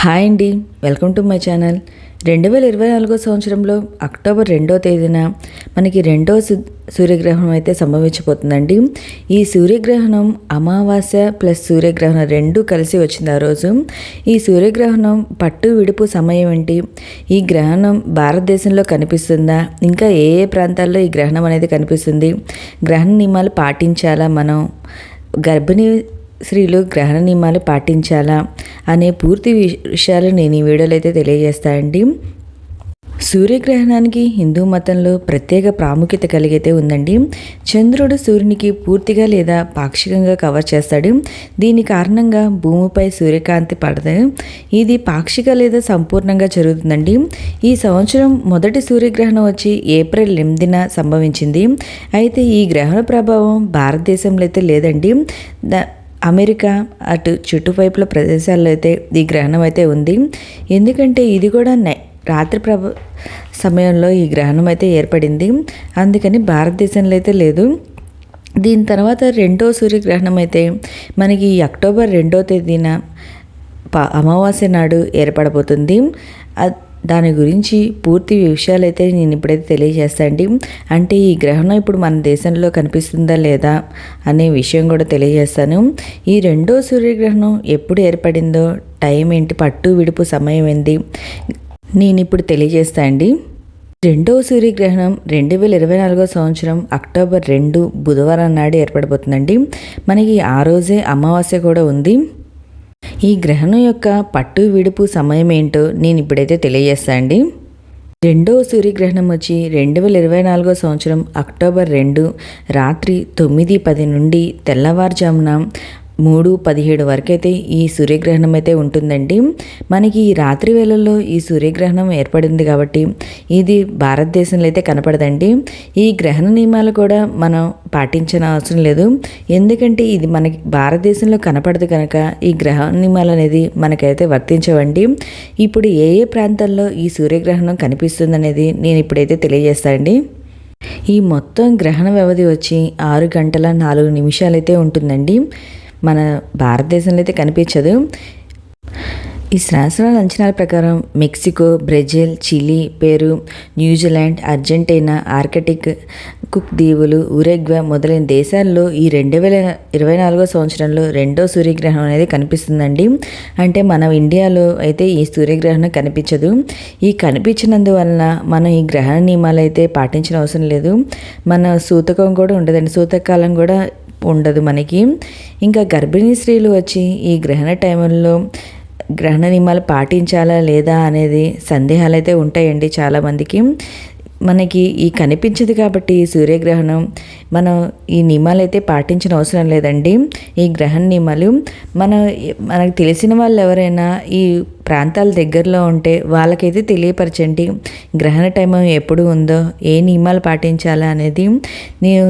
Hi అండి, welcome to my channel. 2024 సంవత్సరంలో October 2వ తేదీన మనకి రెండో సూర్యగ్రహణం అయితే సంభవించబోతుందండి. ఈ సూర్యగ్రహణం అమావాస్య ప్లస్ సూర్యగ్రహణం రెండు కలిసి వచ్చింది ఆ రోజు. ఈ సూర్యగ్రహణం పట్టు విడుపు సమయం ఏంటి, ఈ గ్రహణం భారతదేశంలో కనిపిస్తుందా, ఇంకా ఏ ఏ ప్రాంతాల్లో ఈ గ్రహణం అనేది కనిపిస్తుంది, గ్రహణ నియమాలు పాటించాలా, మనం గర్భిణీ స్త్రీలు గ్రహణ నియమాలు పాటించాలా అనే పూర్తి విషయాలు నేను ఈ వీడియోలో అయితే తెలియజేస్తానండి. సూర్యగ్రహణానికి హిందూ మతంలో ప్రత్యేక ప్రాముఖ్యత కలిగితే ఉందండి. చంద్రుడు సూర్యునికి పూర్తిగా లేదా పాక్షికంగా కవర్ చేస్తాడు. దీని కారణంగా భూమిపై సూర్యకాంతి పడదు. ఇది పాక్షిక లేదా సంపూర్ణంగా జరుగుతుందండి. ఈ సంవత్సరం మొదటి సూర్యగ్రహణం వచ్చి ఏప్రిల్ 8న సంభవించింది. అయితే ఈ గ్రహణ ప్రభావం భారతదేశంలో అయితే లేదండి. అమెరికా అటు చుట్టువైపుల ప్రదేశాల్లో అయితే ఈ గ్రహణం అయితే ఉంది. ఎందుకంటే ఇది కూడా రాత్రి సమయంలో ఈ గ్రహణం అయితే ఏర్పడింది. అందుకని భారతదేశంలో అయితే లేదు. దీని తర్వాత రెండో సూర్యగ్రహణం అయితే మనకి అక్టోబర్ 2వ తేదీన అమావాస్య నాడు ఏర్పడబోతుంది. దాని గురించి పూర్తి విషయాలు అయితే నేను ఇప్పుడైతే తెలియజేస్తానండి. అంటే ఈ గ్రహణం ఇప్పుడు మన దేశంలో కనిపిస్తుందా లేదా అనే విషయం కూడా తెలియజేస్తాను. ఈ రెండో సూర్యగ్రహణం ఎప్పుడు ఏర్పడిందో, టైం ఏంటి, పట్టు విడుపు సమయం ఏంటి నేను ఇప్పుడు తెలియజేస్తాను అండి. రెండవ సూర్యగ్రహణం 2024 సంవత్సరం అక్టోబర్ 2 బుధవారం నాడు ఏర్పడబోతుందండి. మనకి ఆ రోజే అమావాస్య కూడా ఉంది. ఈ గ్రహణం యొక్క పట్టు విడుపు సమయం ఏంటో నేను ఇప్పుడైతే తెలియజేస్తాను అండి. రెండవ సూర్యగ్రహణం వచ్చి 2024 సంవత్సరం అక్టోబర్ 2 రాత్రి 9:10 నుండి తెల్లవారుజామున 3:17 వరకు అయితే ఈ సూర్యగ్రహణం అయితే ఉంటుందండి. మనకి ఈ రాత్రి వేళల్లో ఈ సూర్యగ్రహణం ఏర్పడింది కాబట్టి ఇది భారతదేశంలో అయితే కనపడదండి. ఈ గ్రహణ నియమాలు కూడా మనం పాటించిన అవసరం లేదు. ఎందుకంటే ఇది మనకి భారతదేశంలో కనపడదు కనుక ఈ గ్రహణ నియమాలు అనేది మనకైతే వర్తించవండి. ఇప్పుడు ఏ ఏ ప్రాంతాల్లో ఈ సూర్యగ్రహణం కనిపిస్తుంది అనేది నేను ఇప్పుడైతే తెలియజేస్తానండి. ఈ మొత్తం గ్రహణ వ్యవధి వచ్చి 6 గంటల 4 నిమిషాలు అయితే ఉంటుందండి. మన భారతదేశంలో అయితే కనిపించదు. ఈ శాస్త్రాల అంచనాల ప్రకారం Mexico, Brazil, Chile, Peru, New Zealand, Argentina, Arctic, Cook దీవులు, ఉరుగ్వే మొదలైన దేశాల్లో ఈ 2024 సంవత్సరంలో రెండో సూర్యగ్రహణం అనేది కనిపిస్తుందండి. అంటే మన ఇండియాలో అయితే ఈ సూర్యగ్రహణం కనిపించదు. ఈ కనిపించినందువలన మనం ఈ గ్రహణ నియమాలు అయితే పాటించిన అవసరం లేదు. మన సూతకం కూడా ఉండదండి, సూతకాలం కూడా ఉండదు మనకి. ఇంకా గర్భిణీ స్త్రీలు వచ్చి ఈ గ్రహణ టైంలో గ్రహణ నియమాలు పాటించాలా లేదా అనేది సందేహాలు అయితే ఉంటాయండి చాలామందికి. మనకి ఈ కనిపించదు కాబట్టి ఈ సూర్యగ్రహణం మనం ఈ నియమాలు అయితే పాటించిన అవసరం లేదండి. ఈ గ్రహణ నియమాలు మనకు తెలిసిన వాళ్ళు ఎవరైనా ఈ ప్రాంతాల దగ్గరలో ఉంటే వాళ్ళకైతే తెలియపరచండి. గ్రహణ టైం ఎప్పుడు ఉందో, ఏ నియమాలు పాటించాలా అనేది. నేను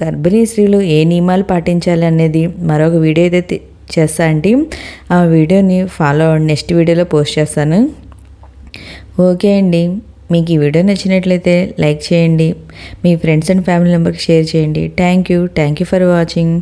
గర్భిణీ స్త్రీలు ఏ నియమాలు పాటించాలి అనేది మరొక వీడియో అయితే చేస్తా అండి. ఆ వీడియోని ఫాలో అవ్వండి, నెక్స్ట్ వీడియోలో పోస్ట్ చేస్తాను. ఓకే అండి, మీకు ఈ వీడియో నచ్చినట్లయితే లైక్ చేయండి, మీ ఫ్రెండ్స్ అండ్ ఫ్యామిలీ మెంబర్కి షేర్ చేయండి. Thank you for watching.